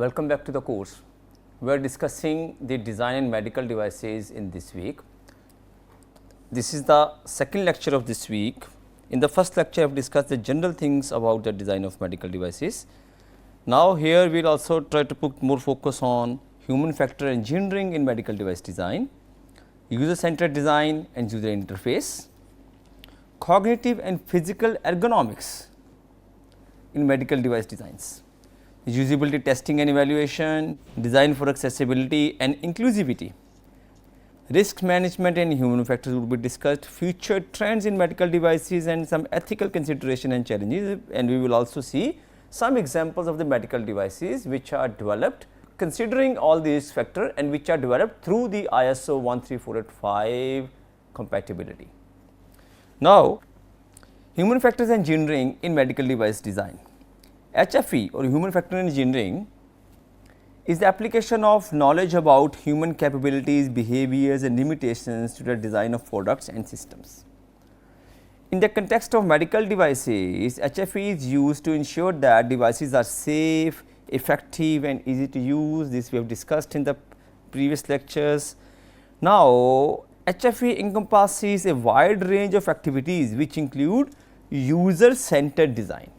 Welcome back to the course. We are discussing the design in medical devices in this week. This is the second lecture of this week. In the first lecture, I have discussed the general things about the design of medical devices. Now, here we will also try to put more focus on human factor engineering in medical device design, user centered design and user interface, cognitive and physical ergonomics in medical device designs, usability testing and evaluation, design for accessibility and inclusivity, risk management and human factors will be discussed, future trends in medical devices and some ethical consideration and challenges, and we will also see some examples of the medical devices which are developed considering all these factors and which are developed through the ISO 13485 compatibility. Now, human factors engineering in medical device design. HFE or human factor engineering is the application of knowledge about human capabilities, behaviors and limitations to the design of products and systems. In the context of medical devices, HFE is used to ensure that devices are safe, effective and easy to use. This we have discussed in the previous lectures. Now, HFE encompasses a wide range of activities which include user centered design.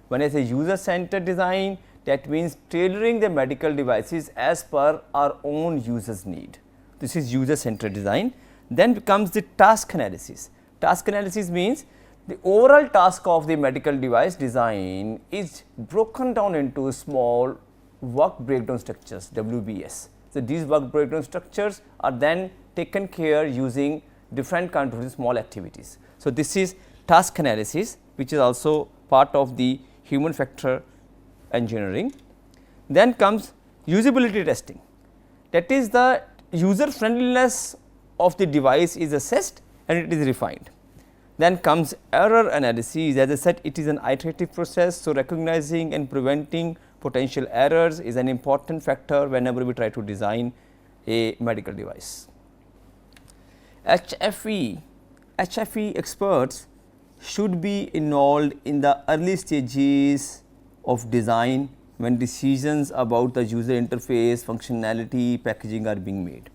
When I say user centered design, that means tailoring the medical devices as per our own users need. This is user centered design. Then comes the task analysis. Task analysis means the overall task of the medical device design is broken down into small work breakdown structures, WBS. So, these work breakdown structures are then taken care using different kinds of small activities. So, this is task analysis which is also part of the human factor engineering. Then comes usability testing, that is the user friendliness of the device is assessed and it is refined. Then comes error analysis, as I said it is an iterative process. So, recognizing and preventing potential errors is an important factor whenever we try to design a medical device. HFE experts should be involved in the early stages of design when decisions about the user interface, functionality, packaging are being made.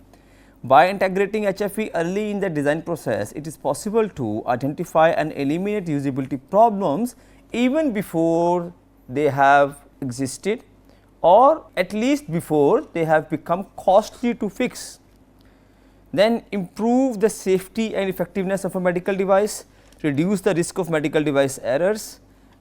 By integrating HFE early in the design process, it is possible to identify and eliminate usability problems even before they have existed or at least before they have become costly to fix. Then improve the safety and effectiveness of a medical device, reduce the risk of medical device errors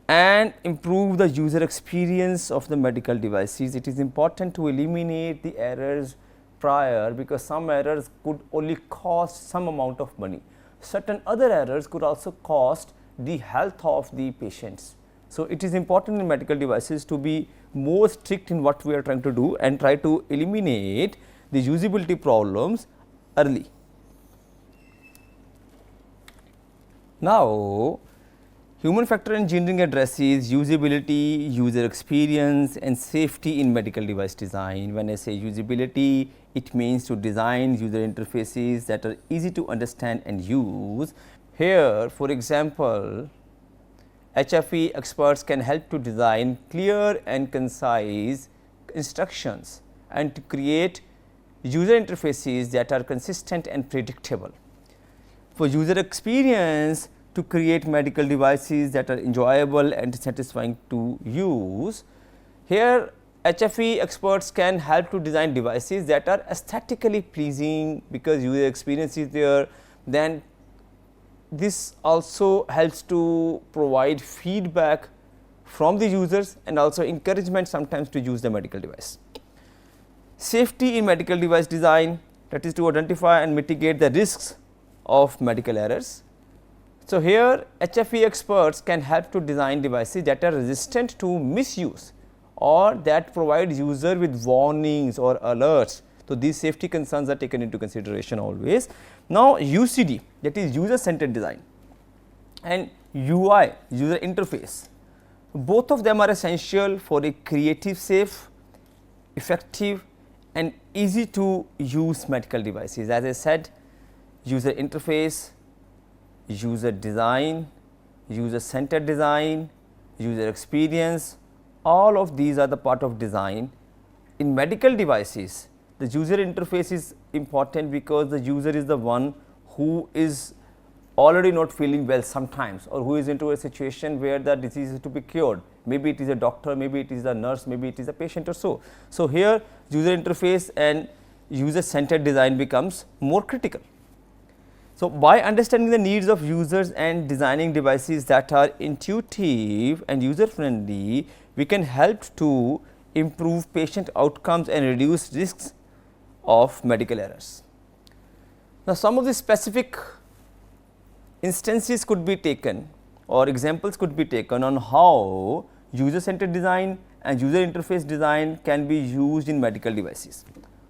and improve the user experience of the medical devices. It is important to eliminate the errors prior, because some errors could only cost some amount of money. Certain other errors could also cost the health of the patients. So, it is important in medical devices to be more strict in what we are trying to do and try to eliminate the usability problems early. Now, human factor engineering addresses usability, user experience and safety in medical device design. When I say usability, it means to design user interfaces that are easy to understand and use. Here, for example, HFE experts can help to design clear and concise instructions and to create user interfaces that are consistent and predictable. For user experience, to create medical devices that are enjoyable and satisfying to use. Here HFE experts can help to design devices that are aesthetically pleasing, because user experience is there. Then this also helps to provide feedback from the users and also encouragement sometimes to use the medical device. Safety in medical device design, that is to identify and mitigate the risks of medical errors. So, here HFE experts can help to design devices that are resistant to misuse or that provide user with warnings or alerts. So, these safety concerns are taken into consideration always. Now, UCD, that is user centered design, and UI, user interface, both of them are essential for a creative, safe, effective and easy to use medical devices. As I said, user interface, user design, user centered design, user experience, all of these are the part of design in medical devices, the user interface is important because the user is the one who is already not feeling well sometimes, or who is into a situation where the disease is to be cured. Maybe it is a doctor, maybe it is a nurse, maybe it is a patient or so. So, here user interface and user centered design becomes more critical. So, by understanding the needs of users and designing devices that are intuitive and user friendly, we can help to improve patient outcomes and reduce risks of medical errors. Now, some of the specific instances could be taken or examples could be taken on how user centered design and user interface design can be used in medical devices.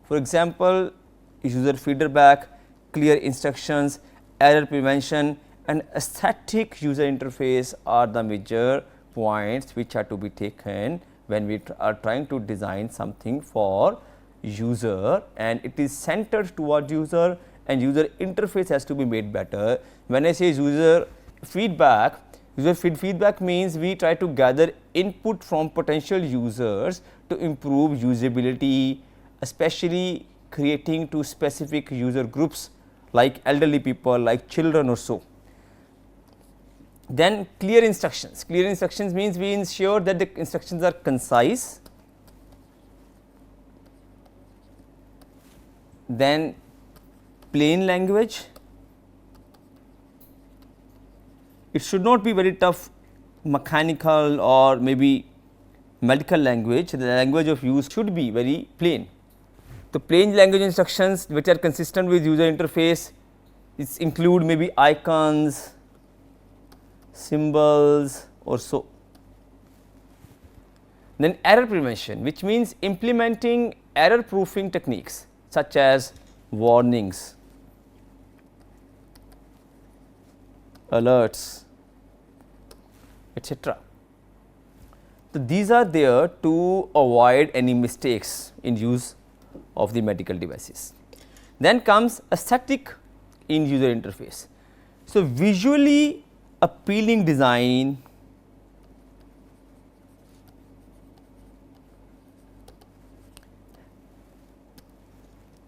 For example, user feedback, clear instructions, error prevention and aesthetic user interface are the major points which are to be taken when we are trying to design something for user, and it is centered toward user and user interface has to be made better. When I say user feedback means we try to gather input from potential users to improve usability, especially creating to specific user groups like elderly people, like children or so. Then clear instructions means we ensure that the instructions are concise. Then plain language, it should not be very tough mechanical or maybe medical language, the language of use should be very plain. The plain language instructions which are consistent with user interface, it include maybe icons, symbols or so. Then error prevention, which means implementing error proofing techniques such as warnings, alerts, etc. So, these are there to avoid any mistakes in use of the medical devices. Then comes aesthetic in user interface. So, visually appealing design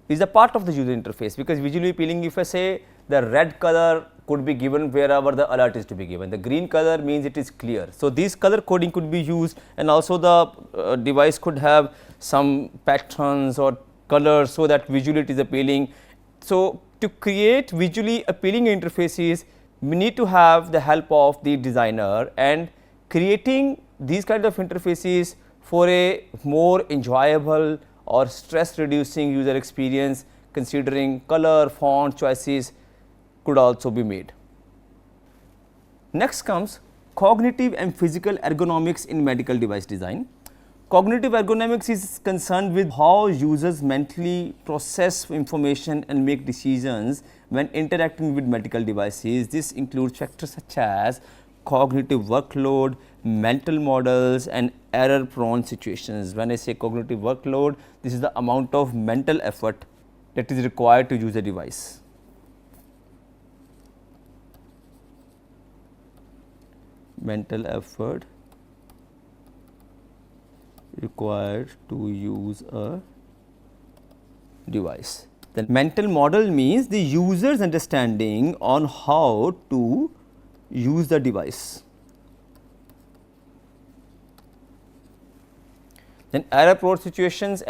is a part of the user interface, because visually appealing, if I say the red color could be given wherever the alert is to be given, the green color means it is clear. So, this color coding could be used, and also the device could have some patterns or colors, so that visually it is appealing. So, to create visually appealing interfaces, we need to have the help of the designer, and creating these kind of interfaces for a more enjoyable or stress reducing user experience, considering color, font choices could also be made. Next comes cognitive and physical ergonomics in medical device design. Cognitive ergonomics is concerned with how users mentally process information and make decisions when interacting with medical devices. This includes factors such as cognitive workload, mental models and error prone situations. When I say cognitive workload, this is the amount of mental effort that is required to use a device. Mental effort required to use a device. Then mental model means the user's understanding on how to use the device. Then error prone situations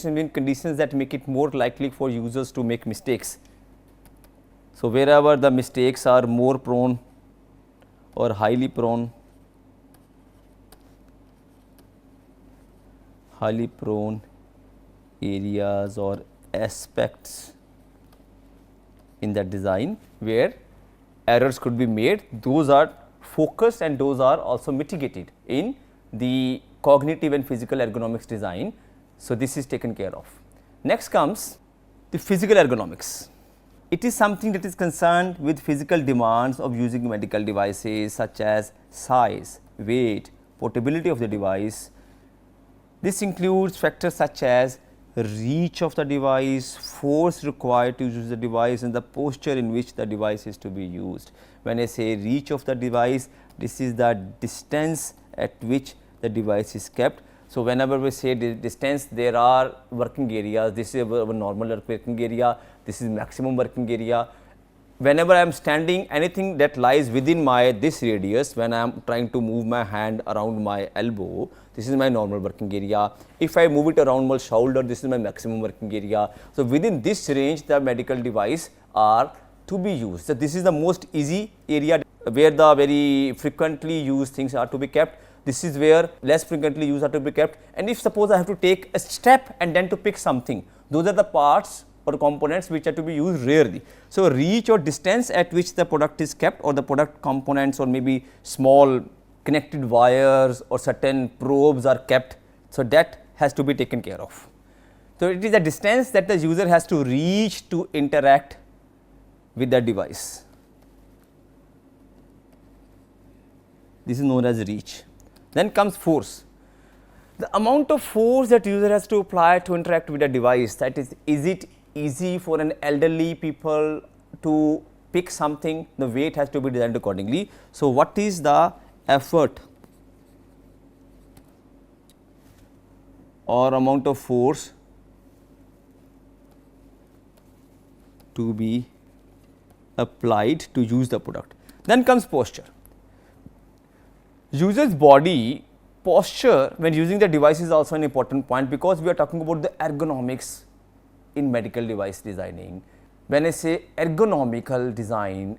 mean conditions that make it more likely for users to make mistakes. So, wherever the mistakes are more prone or highly prone areas or aspects in the design where errors could be made, those are focused and those are also mitigated in the cognitive and physical ergonomics design. So, this is taken care of. Next comes the physical ergonomics. It is something that is concerned with physical demands of using medical devices such as size, weight, portability of the device. This includes factors such as reach of the device, force required to use the device and the posture in which the device is to be used. When I say reach of the device, this is the distance at which the device is kept So, whenever we say distance, there are working areas. This is our normal working area, this is maximum working area. Whenever I am standing, anything that lies within my this radius, when I am trying to move my hand around my elbow, this is my normal working area. If I move it around my shoulder, this is my maximum working area. So, within this range, the medical device are to be used. So, this is the most easy area where the very frequently used things are to be kept. This is where less frequently used are to be kept. And if suppose I have to take a step and then to pick something, those are the parts or components which are to be used rarely. So, reach or distance at which the product is kept, or the product components, or maybe small connected wires or certain probes are kept. So, that has to be taken care of. So, it is a distance that the user has to reach to interact with the device. This is known as reach. Then comes force. The amount of force that user has to apply to interact with the device, that is it easy for an elderly people to pick something, the weight has to be designed accordingly. So, what is the effort or amount of force to be applied to use the product? Then comes posture. User's body posture when using the device is also an important point, because we are talking about the ergonomics in medical device designing. When I say ergonomical design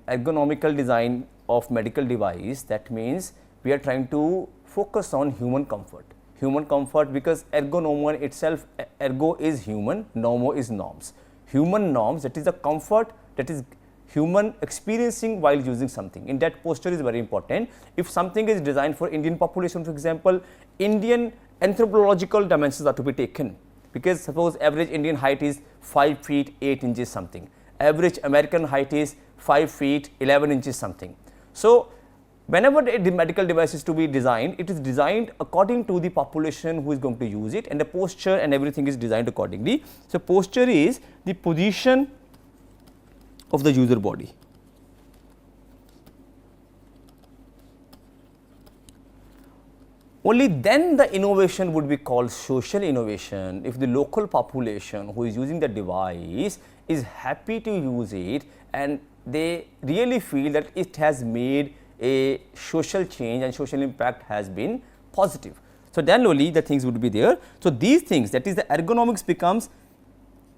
of medical device, that means we are trying to focus on human comfort. Human comfort, because ergonomen itself, ergo is human, nomo is norms. Human norms, that is the comfort that is human experiencing while using something. In that, posture is very important. If something is designed for Indian population, for example, Indian anthropological dimensions are to be taken, because suppose average Indian height is 5 feet 8 inches something, average American height is 5 feet 11 inches something. So, whenever the medical device is to be designed, it is designed according to the population who is going to use it, and the posture and everything is designed accordingly. So, posture is the position of the user body. Only then the innovation would be called social innovation, if the local population who is using the device is happy to use it and they really feel that it has made a social change and social impact has been positive. So, then only the things would be there. So, these things, that is the ergonomics becomes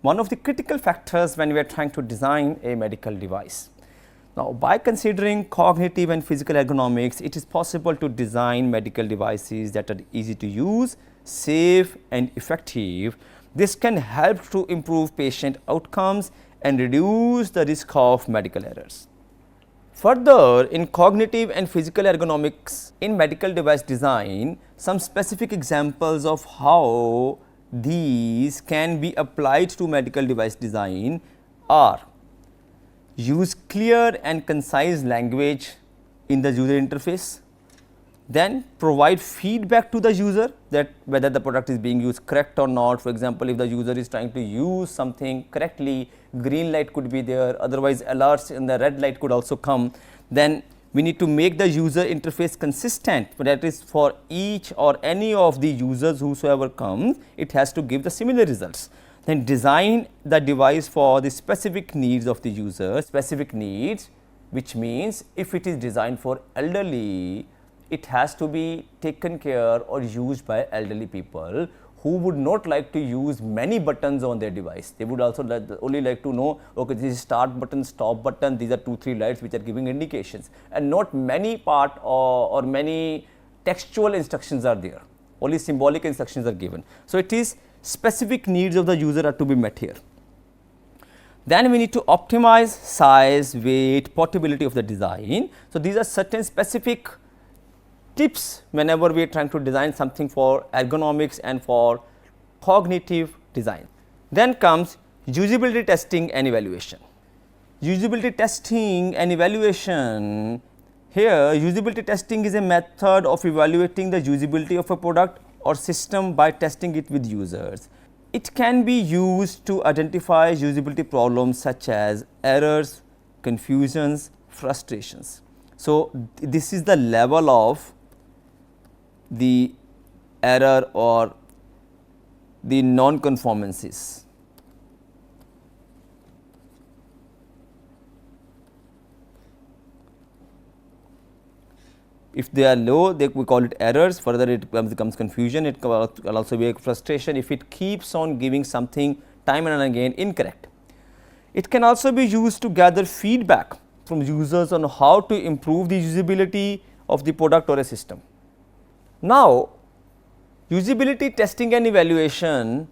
one of the critical factors when we are trying to design a medical device. Now, by considering cognitive and physical ergonomics, it is possible to design medical devices that are easy to use, safe and effective. This can help to improve patient outcomes and reduce the risk of medical errors. Further, in cognitive and physical ergonomics in medical device design, some specific examples of how these can be applied to medical device design are: use clear and concise language in the user interface, then provide feedback to the user that whether the product is being used correct or not. For example, if the user is trying to use something correctly, green light could be there, otherwise alerts and the red light could also come. Then we need to make the user interface consistent, that is for each or any of the users whosoever comes, it has to give the similar results. Then design the device for the specific needs of the user, specific needs, which means if it is designed for elderly, it has to be taken care or used by elderly people who would not like to use many buttons on their device. They would also only like to know, okay, this is start button, stop button, these are 2-3 lights which are giving indications, and not many part or many textual instructions are there, only symbolic instructions are given. So, it is specific needs of the user are to be met here. Then we need to optimize size, weight, portability of the design. So, these are certain specific tips whenever we are trying to design something for ergonomics and for cognitive design. Then comes usability testing and evaluation. Usability testing and evaluation, here usability testing is a method of evaluating the usability of a product or system by testing it with users. It can be used to identify usability problems such as errors, confusions, frustrations. So, this is the level of the error or the non-conformances. If they are low, we call it errors. Further, it becomes confusion. It will also be a frustration if it keeps on giving something time and again incorrect. It can also be used to gather feedback from users on how to improve the usability of the product or a system. Now, usability testing and evaluation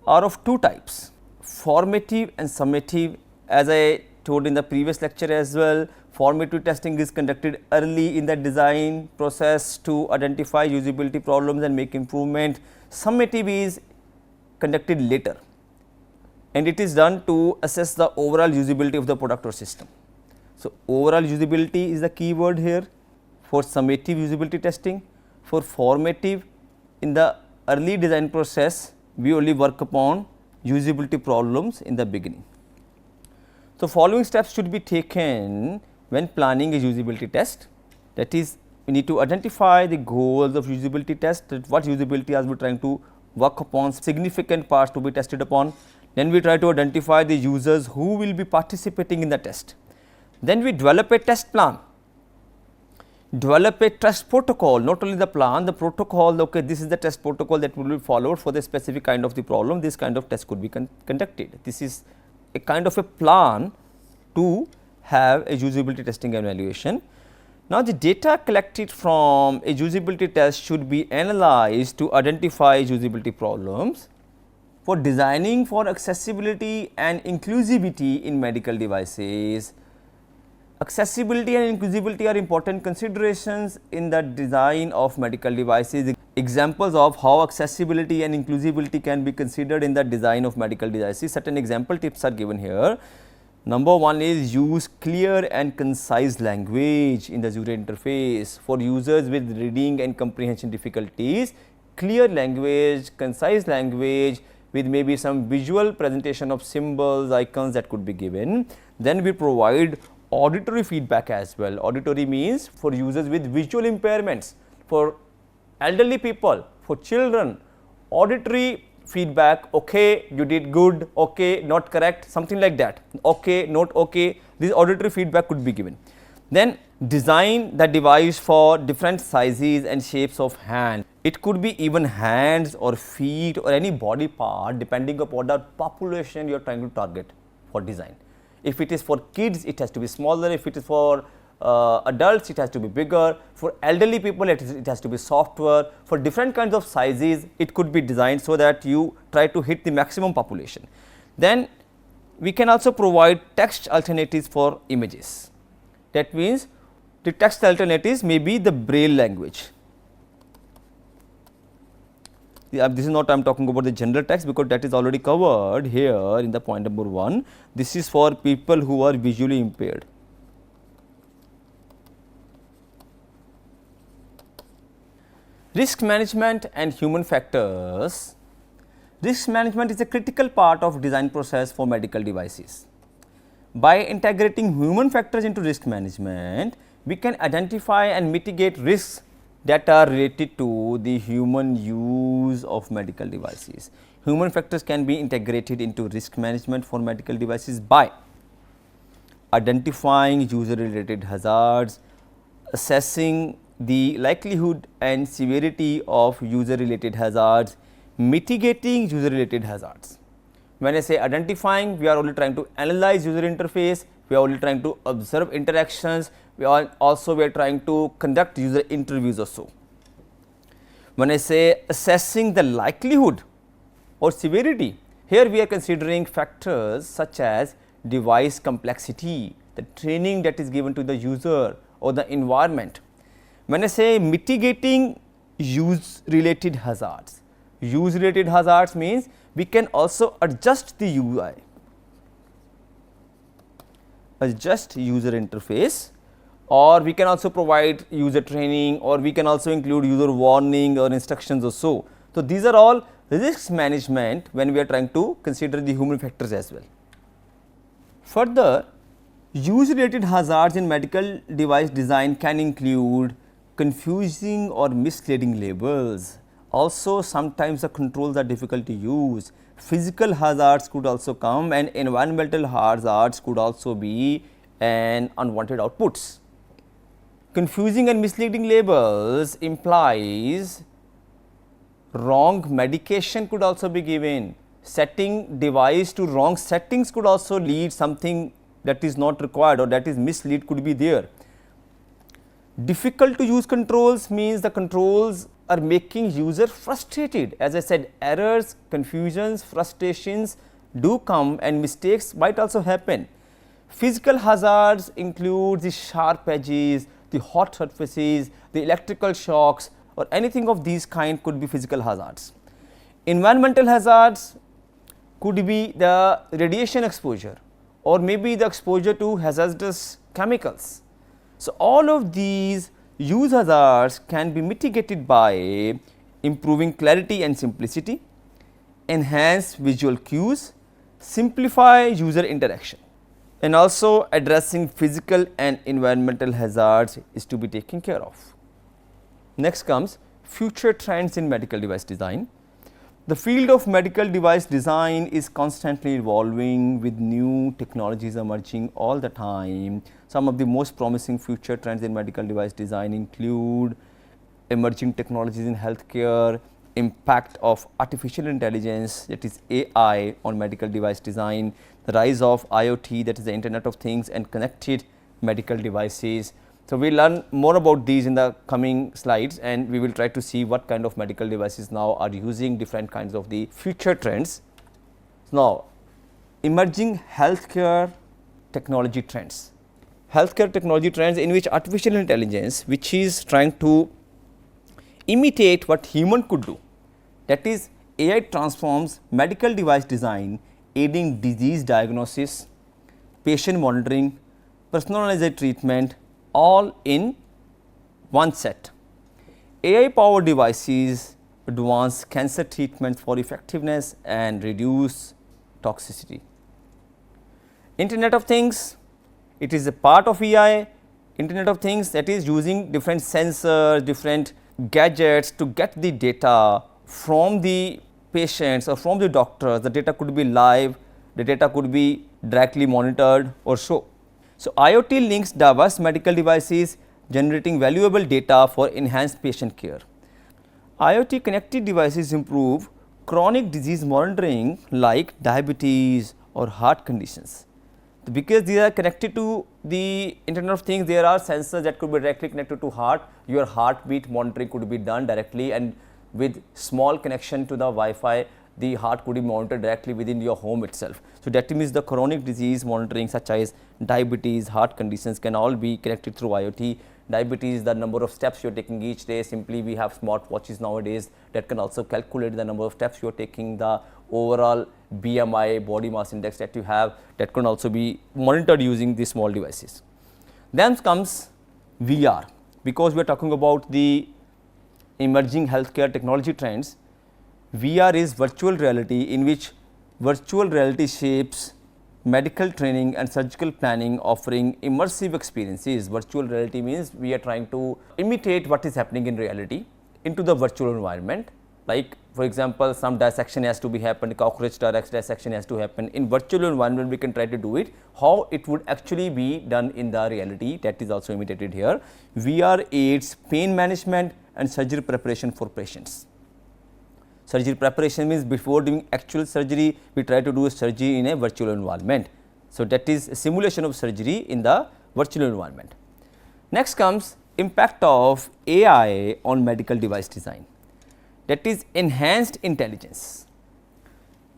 are of two types, formative and summative. As I told in the previous lecture as well, formative testing is conducted early in the design process to identify usability problems and make improvement. Summative is conducted later, and it is done to assess the overall usability of the product or system. So, overall usability is the key word here for summative usability testing. For formative, in the early design process, we only work upon usability problems in the beginning. So, following steps should be taken when planning a usability test. That is, we need to identify the goals of usability test, that what usability are we trying to work upon, significant parts to be tested upon. Then we try to identify the users who will be participating in the test. Then we develop a test plan, develop a test protocol, not only the plan, the protocol. Okay, this is the test protocol that will be followed for the specific kind of the problem. This kind of test could be conducted. This is a kind of a plan to have a usability testing and evaluation. Now, the data collected from a usability test should be analyzed to identify usability problems. For designing for accessibility and inclusivity in medical devices, accessibility and inclusivity are important considerations in the design of medical devices. Examples of how accessibility and inclusivity can be considered in the design of medical devices. Certain example tips are given here. Number one is use clear and concise language in the user interface. For users with reading and comprehension difficulties, clear language, concise language with maybe some visual presentation of symbols, icons that could be given. Then we provide auditory feedback as well. Auditory means for users with visual impairments, for elderly people, for children, auditory feedback, okay, you did good, okay, not correct, something like that, okay, not okay, this auditory feedback could be given. Then design the device for different sizes and shapes of hand. It could be even hands or feet or any body part depending upon the population you are trying to target for design. If it is for kids, it has to be smaller. If it is for adults, it has to be bigger. For elderly people, it has to be software. For different kinds of sizes, it could be designed so that you try to hit the maximum population. Then we can also provide text alternatives for images. That means the text alternatives may be the Braille language. This is not I am talking about the general text, because that is already covered here in the point number 1. This is for people who are visually impaired. Risk management and human factors. Risk management is a critical part of design process for medical devices. By integrating human factors into risk management, we can identify and mitigate risks that are related to the human use of medical devices. Human factors can be integrated into risk management for medical devices by identifying user related hazards, assessing the likelihood and severity of user related hazards, mitigating user related hazards. When I say identifying, we are only trying to analyze user interface, we are only trying to observe interactions, we are trying to conduct user interviews or so. When I say assessing the likelihood or severity, here we are considering factors such as device complexity, the training that is given to the user or the environment. When I say mitigating use related hazards means we can also adjust the UI, adjust user interface, or we can also provide user training, or we can also include user warning or instructions or so. So, these are all risk management when we are trying to consider the human factors as well. Further, use related hazards in medical device design can include confusing or misleading labels. Also, sometimes the controls are difficult to use. Physical hazards could also come, and environmental hazards could also be an unwanted outputs. Confusing and misleading labels implies wrong medication could also be given. Setting device to wrong settings could also lead something that is not required or that is mislead could be there. Difficult to use controls means the controls are making user frustrated. As I said, errors, confusions, frustrations do come and mistakes might also happen. Physical hazards include the sharp edges, the hot surfaces, the electrical shocks, or anything of these kind could be physical hazards. Environmental hazards could be the radiation exposure or maybe the exposure to hazardous chemicals. So, all of these use hazards can be mitigated by improving clarity and simplicity, enhance visual cues, simplify user interaction, and also addressing physical and environmental hazards is to be taken care of. Next comes future trends in medical device design. The field of medical device design is constantly evolving with new technologies emerging all the time. Some of the most promising future trends in medical device design include emerging technologies in healthcare, impact of artificial intelligence, that is AI on medical device design, the rise of IoT, that is the Internet of Things, and connected medical devices. So, we will learn more about these in the coming slides, and we will try to see what kind of medical devices now are using different kinds of the future trends. Now, emerging healthcare technology trends. Healthcare technology trends in which artificial intelligence, which is trying to imitate what human could do, that is AI transforms medical device design, aiding disease diagnosis, patient monitoring, personalized treatment, all in one set. AI powered devices advance cancer treatment for effectiveness and reduce toxicity. Internet of Things, it is a part of AI. Internet of Things, that is using different sensors, different gadgets to get the data from the patients or from the doctors. The data could be live, the data could be directly monitored or so. So, IoT links diverse medical devices, generating valuable data for enhanced patient care. IoT connected devices improve chronic disease monitoring like diabetes or heart conditions. Because these are connected to the Internet of Things, there are sensors that could be directly connected to heart. Your heartbeat monitoring could be done directly, and with small connection to the Wi-Fi, the heart could be monitored directly within your home itself. So, that means the chronic disease monitoring such as diabetes, heart conditions can all be connected through IoT. Diabetes, the number of steps you are taking each day, simply we have smart watches nowadays that can also calculate the number of steps you are taking, the overall BMI, body mass index that you have, that can also be monitored using these small devices. Then comes VR, because we are talking about the emerging healthcare technology trends. VR is virtual reality, in which virtual reality shapes medical training and surgical planning, offering immersive experiences. Virtual reality means we are trying to imitate what is happening in reality into the virtual environment. Like for example, some dissection has to be happened, cockroach dissection has to happen. In virtual environment, we can try to do it, how it would actually be done in the reality, that is also imitated here. VR aids pain management and surgery preparation for patients. Surgery preparation means before doing actual surgery, we try to do a surgery in a virtual environment. So, that is a simulation of surgery in the virtual environment. Next comes impact of AI on medical device design, that is enhanced intelligence,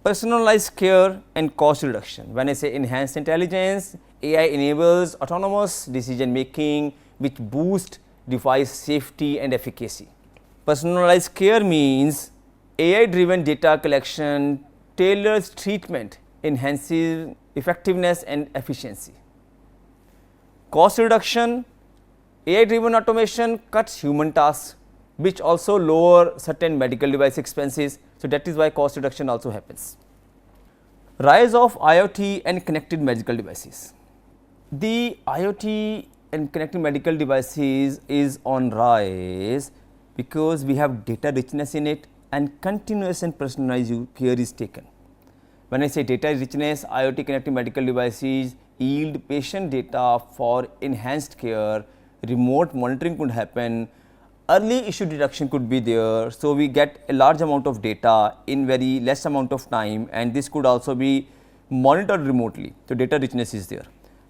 personalized care and cost reduction. When I say enhanced intelligence, AI enables autonomous decision making which boost device safety and efficacy. Personalized care means AI driven data collection tailors treatment, enhances effectiveness and efficiency. Cost reduction, AI driven automation cuts human tasks, which also lower certain medical device expenses. So, that is why cost reduction also happens. Rise of IoT and connected medical devices. The IoT and connected medical devices is on rise because we have data richness in it and continuous and personalized care is taken. When I say data richness, IoT connected medical devices yield patient data for enhanced care, remote monitoring could happen, early issue detection could be there. So, we get a large amount of data in very less amount of time, and this could also be monitored remotely. So, data richness is there.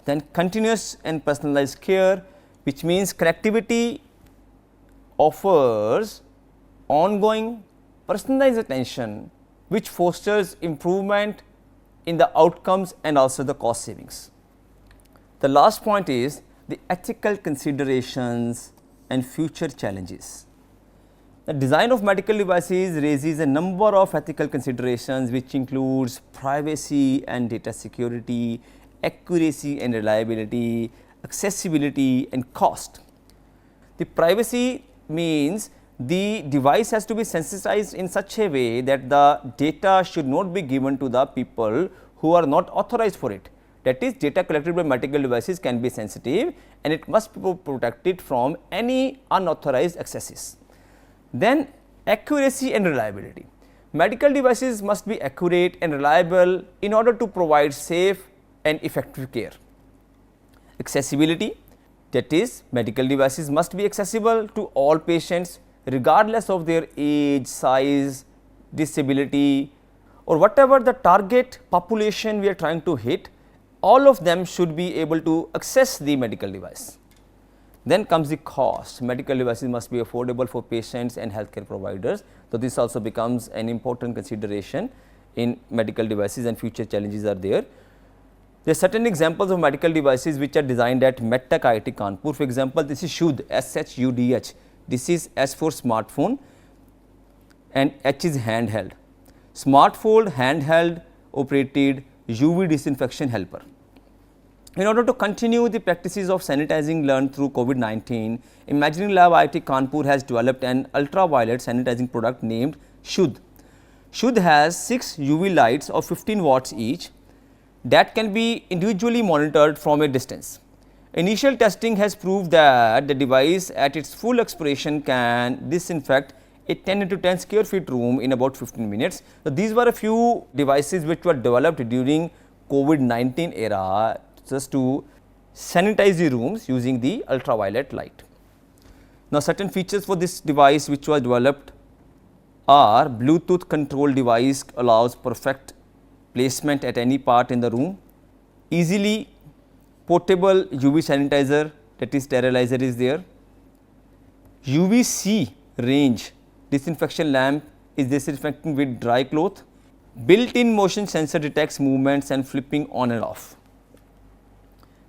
Then continuous and personalized care, which means connectivity offers ongoing personalized attention, which fosters improvement in the outcomes and also the cost savings. The last point is the ethical considerations and future challenges. The design of medical devices raises a number of ethical considerations, which includes privacy and data security, accuracy and reliability, accessibility and cost. The privacy means the device has to be sensitized in such a way that the data should not be given to the people who are not authorized for it. That is, data collected by medical devices can be sensitive and it must be protected from any unauthorized accesses. Then accuracy and reliability. Medical devices must be accurate and reliable in order to provide safe and effective care. Accessibility, that is, medical devices must be accessible to all patients regardless of their age, size, disability or whatever the target population we are trying to hit, all of them should be able to access the medical device. Then comes the cost. Medical devices must be affordable for patients and healthcare providers. So, this also becomes an important consideration in medical devices and future challenges are there. There are certain examples of medical devices which are designed at MedTech IIT Kanpur. For example, this is SHUDH, SHUDH. This is S for smartphone and H is handheld. Smartphone handheld operated UV disinfection helper. In order to continue the practices of sanitizing learned through COVID-19, Imagining Lab IIT Kanpur has developed an ultraviolet sanitizing product named SHUDH. SHUDH has 6 UV lights of 15 watts each that can be individually monitored from a distance. Initial testing has proved that the device at its full expiration can disinfect a 10 into 10 square feet room in about 15 minutes. So, these were a few devices which were developed during COVID-19 era just to sanitize the rooms using the ultraviolet light. Now, certain features for this device which was developed are Bluetooth control device allows perfect placement at any part in the room, easily portable UV sanitizer, that is sterilizer is there, UVC range disinfection lamp is disinfecting with dry cloth, built-in motion sensor detects movements and flipping on and off.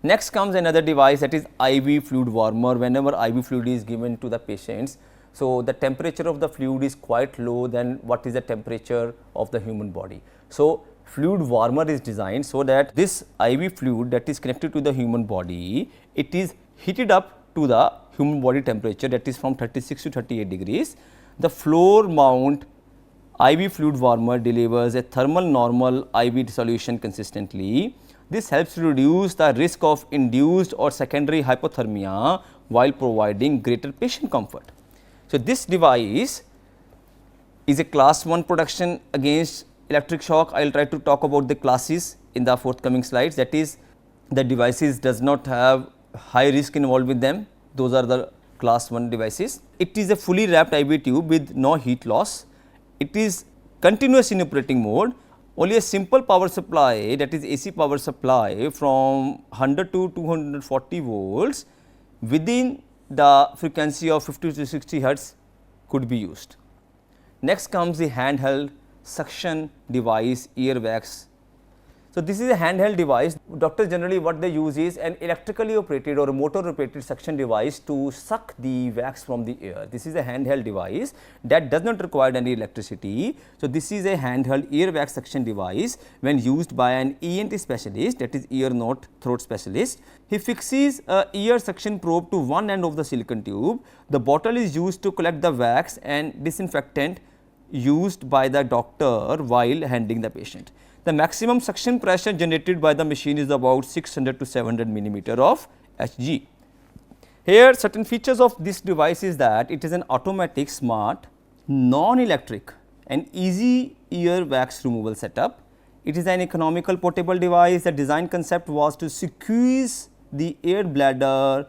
Next comes another device, that is IV fluid warmer. Whenever IV fluid is given to the patients, so the temperature of the fluid is quite low than what is the temperature of the human body. So, fluid warmer is designed so that this IV fluid that is connected to the human body, it is heated up to the human body temperature, that is from 36 to 38 degrees. The floor mount IV fluid warmer delivers a thermal normal IV solution consistently. This helps to reduce the risk of induced or secondary hypothermia while providing greater patient comfort. So, this device is a class 1 protection against electric shock. I will try to talk about the classes in the forthcoming slides, that is, the devices does not have high risk involved with them. Those are the class 1 devices. It is a fully wrapped IV tube with no heat loss. It is continuous in operating mode. Only a simple power supply, that is AC power supply from 100 to 240 volts within the frequency of 50 to 60 hertz could be used. Next comes the handheld suction device ear wax. So, this is a handheld device. Doctors generally what they use is an electrically operated or a motor operated suction device to suck the wax from the ear. This is a handheld device that does not require any electricity. So, this is a handheld ear wax suction device when used by an ENT specialist, that is ear, nose, throat specialist. He fixes a ear suction probe to one end of the silicon tube. The bottle is used to collect the wax and disinfectant used by the doctor while handling the patient. The maximum suction pressure generated by the machine is about 600 to 700 millimeter of Hg. Here certain features of this device is that it is an automatic, smart, non-electric and easy ear wax removal setup. It is an economical portable device. The design concept was to squeeze the air bladder,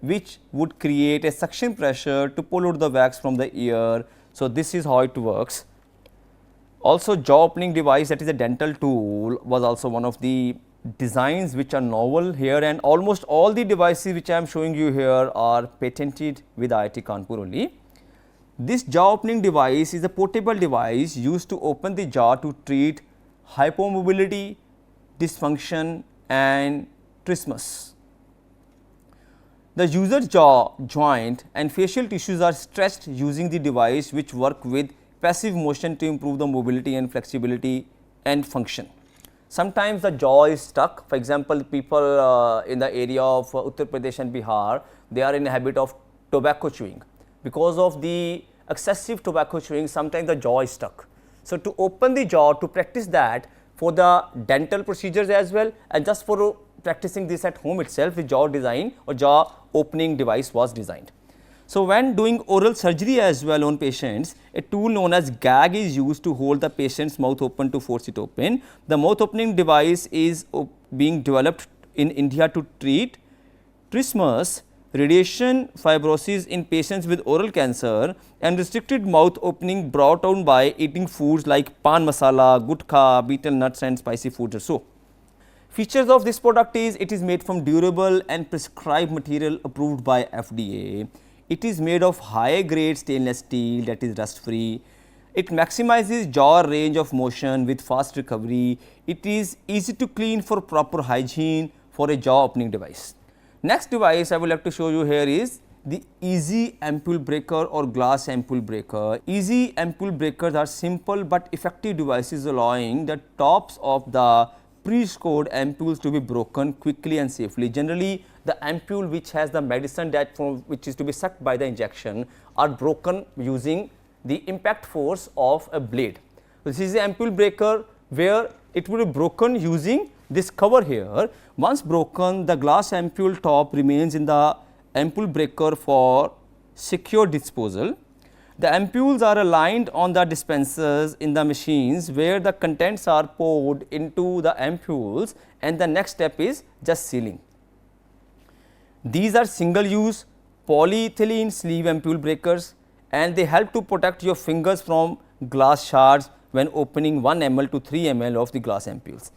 which would create a suction pressure to pull out the wax from the ear. So, this is how it works. Also, jaw opening device, that is a dental tool, was also one of the designs which are novel here, and almost all the devices which I am showing you here are patented with IIT Kanpur only. This jaw opening device is a portable device used to open the jaw to treat hypomobility, dysfunction and trismus. The user's jaw joint and facial tissues are stretched using the device, which work with passive motion to improve the mobility and flexibility and function. Sometimes the jaw is stuck. For example, people in the area of Uttar Pradesh and Bihar, they are in the habit of tobacco chewing. Because of the excessive tobacco chewing, sometimes the jaw is stuck. So, to open the jaw, to practice that for the dental procedures as well, and just for practicing this at home itself, the jaw design or jaw opening device was designed. So, when doing oral surgery as well on patients, a tool known as gag is used to hold the patient's mouth open to force it open. The mouth opening device is being developed in India to treat trismus, radiation fibrosis in patients with oral cancer, and restricted mouth opening brought on by eating foods like pan masala, gutkha, betel nuts and spicy foods or so. Features of this product is, it is made from durable and prescribed material approved by FDA. It is made of high grade stainless steel, that is rust free. It maximizes jaw range of motion with fast recovery. It is easy to clean for proper hygiene for a jaw opening device. Next device I would like to show you here is the easy ampule breaker or glass ampule breaker. Easy ampule breakers are simple but effective devices allowing the tops of the pre-scored ampules to be broken quickly and safely. Generally, the ampule which has the medicine that which is to be sucked by the injection are broken using the impact force of a blade. This is the ampule breaker where it will be broken using this cover here. Once broken, the glass ampule top remains in the ampule breaker for secure disposal. The ampules are aligned on the dispensers in the machines where the contents are poured into the ampules, and the next step is just sealing. These are single use polyethylene sleeve ampule breakers, and they help to protect your fingers from glass shards when opening 1 ml to 3 ml of the glass ampules.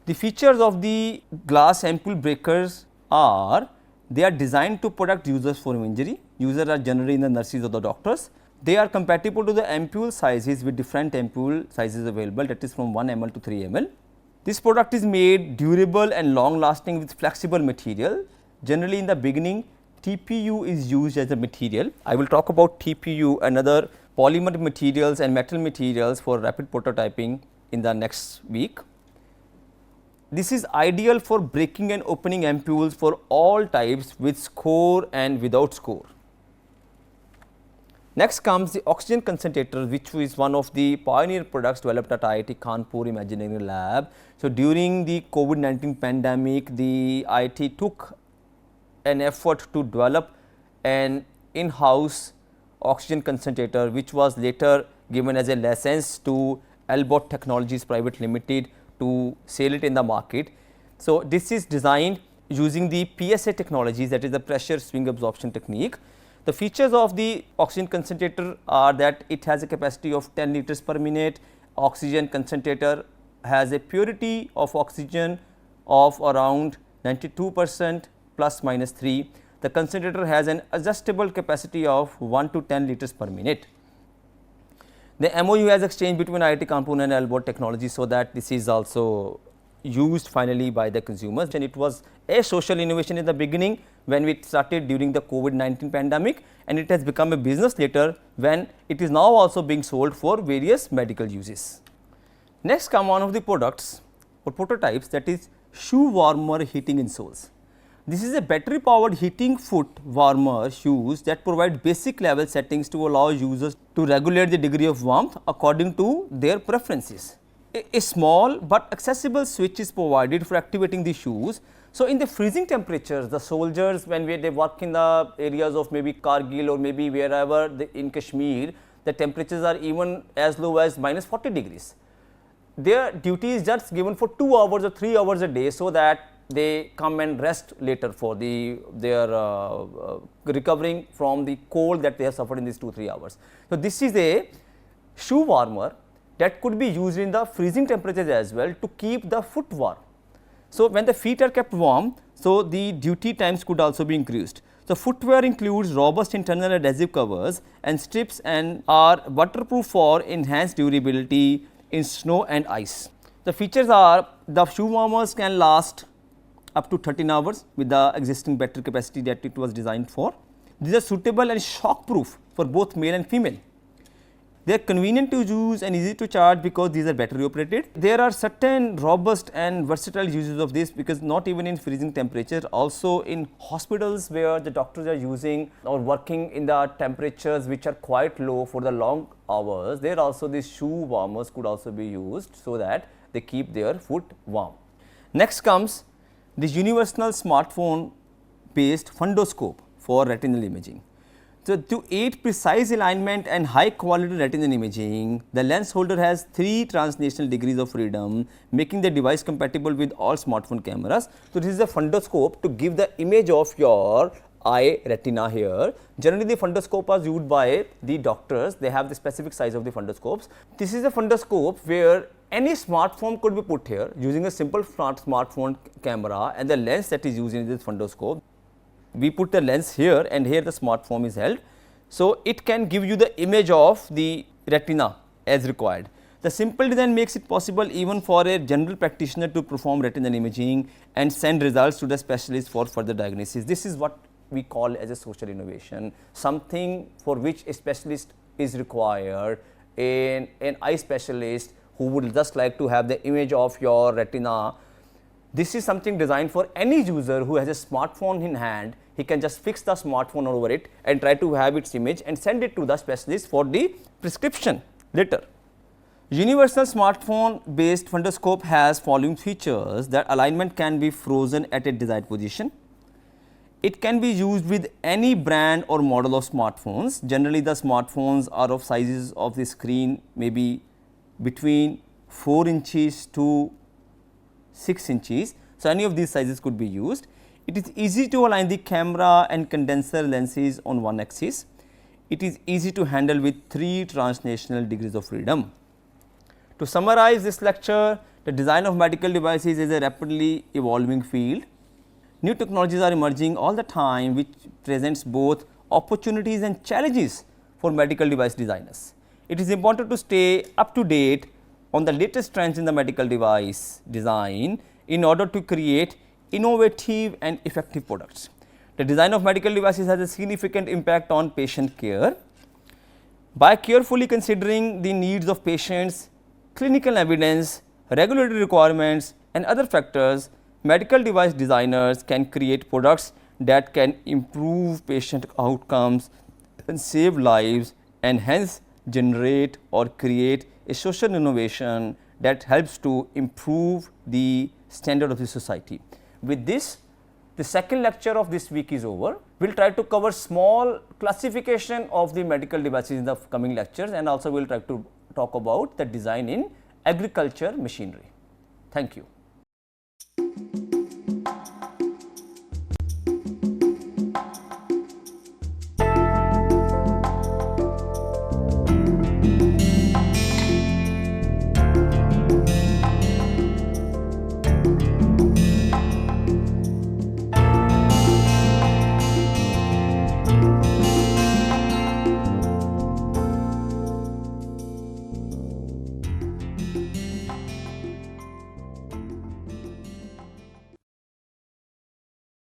The features of the glass ampule breakers are, they are designed to protect users from injury. Users are generally the nurses or the doctors. They are compatible to the ampule sizes with different ampule sizes available, that is from 1 ml to 3 ml. This product is made durable and long lasting with flexible material. Generally in the beginning, TPU is used as a material. I will talk about TPU and other polymer materials and metal materials for rapid prototyping in the next week. This is ideal for breaking and opening ampules for all types with score and without score. Next comes the oxygen concentrator, which is one of the pioneer products developed at IIT Kanpur Imaginary Lab. So, during the COVID-19 pandemic, the IIT took an effort to develop an in-house oxygen concentrator, which was later given as a license to Albot Technologies Private Limited to sell it in the market. So, this is designed using the PSA technologies, that is the pressure swing absorption technique. The features of the oxygen concentrator are that it has a capacity of 10 liters per minute. Oxygen concentrator has a purity of oxygen of around 92% plus minus 3. The concentrator has an adjustable capacity of 1 to 10 liters per minute. The MOU has exchanged between IIT Kanpur and Albot Technologies, so that this is also used finally by the consumers, and it was a social innovation in the beginning when we started during the COVID-19 pandemic, and it has become a business later when it is now also being sold for various medical uses. Next come one of the products or prototypes, that is shoe warmer heating insoles. This is a battery powered heating foot warmer shoes that provide basic level settings to allow users to regulate the degree of warmth according to their preferences. A small but accessible switch is provided for activating the shoes. So, in the freezing temperatures, the soldiers when they work in the areas of maybe Kargil or maybe wherever in Kashmir, the temperatures are even as low as minus 40 degrees. Their duty is just given for 2 hours or 3 hours a day, so that they come and rest later for their recovering from the cold that they have suffered in these 2-3 hours. So, this is a shoe warmer that could be used in the freezing temperatures as well to keep the foot warm. So, when the feet are kept warm, so the duty times could also be increased. So, footwear includes robust internal adhesive covers and strips and are waterproof for enhanced durability in snow and ice. The features are the shoe warmers can last up to 13 hours with the existing battery capacity that it was designed for. These are suitable and shock proof for both male and female. They are convenient to use and easy to charge because these are battery operated. There are certain robust and versatile uses of this, because not even in freezing temperatures, also in hospitals where the doctors are using or working in the temperatures which are quite low for the long hours, there also these shoe warmers could also be used so that they keep their foot warm. Next comes this universal smartphone based fundoscope for retinal imaging. So, to aid precise alignment and high quality retinal imaging, the lens holder has 3 translational degrees of freedom, making the device compatible with all smartphone cameras. So, this is a fundoscope to give the image of your eye retina here. Generally, the fundoscope are used by the doctors, they have the specific size of the fundoscopes. This is a fundoscope where any smartphone could be put here using a simple smartphone camera and the lens that is used in this fundoscope. We put the lens here and here the smartphone is held. So, it can give you the image of the retina as required. The simple design makes it possible even for a general practitioner to perform retinal imaging and send results to the specialist for further diagnosis. This is what we call as a social innovation, something for which a specialist is required, an eye specialist who would just like to have the image of your retina. This is something designed for any user who has a smartphone in hand. He can just fix the smartphone over it and try to have its image and send it to the specialist for the prescription later. Universal smartphone based fundoscope has following features: that alignment can be frozen at a desired position. It can be used with any brand or model of smartphones. Generally, the smartphones are of sizes of the screen maybe between 4 inches to 6 inches. So, any of these sizes could be used. It is easy to align the camera and condenser lenses on one axis. It is easy to handle with 3 translational degrees of freedom. To summarize this lecture, the design of medical devices is a rapidly evolving field. New technologies are emerging all the time, which presents both opportunities and challenges for medical device designers. It is important to stay up to date on the latest trends in the medical device design in order to create innovative and effective products. The design of medical devices has a significant impact on patient care. By carefully considering the needs of patients, clinical evidence, regulatory requirements and other factors, medical device designers can create products that can improve patient outcomes and save lives, and hence generate or create a social innovation that helps to improve the standard of the society. With this, the second lecture of this week is over. We will try to cover small classification of the medical devices in the coming lectures, and also we will try to talk about the design in agriculture machinery. Thank you.